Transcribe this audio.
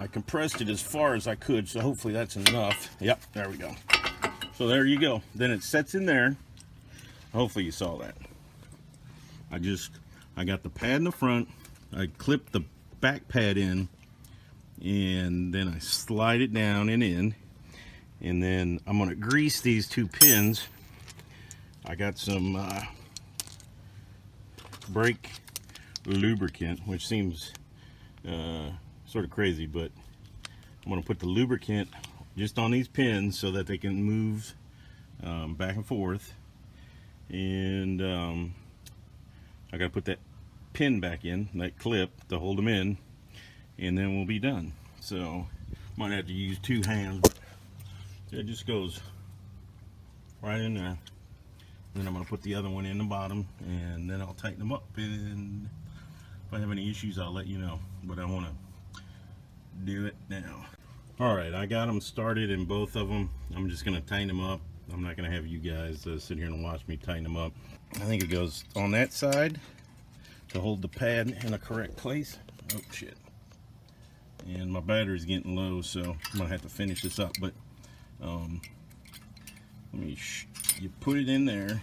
I compressed it as far as I could, so hopefully that's enough. Yep, there we go. So there you go. Then it sets in there. Hopefully you saw that. I got the pad in the front, I clipped the back pad in, and then I slide it down and in, and then I'm going to grease these two pins. I got some brake lubricant, which seems sort of crazy, but I'm going to put the lubricant just on these pins so that they can move back and forth, and I got to put that pin back in, that clip, to hold them in, and then we'll be done. So might have to use two hands, but it just goes right in there. Then I'm going to put the other one in the bottom, and then I'll tighten them up, and if I have any issues I'll let you know, but I want to do it now. Alright, I got them started in both of them. I'm just going to tighten them up. I'm not going to have you guys sit here and watch me tighten them up. I think it goes on that side to hold the pad in a correct place. Oh shit. And my battery's getting low, so I'm going to have to finish this up, but you put it in there,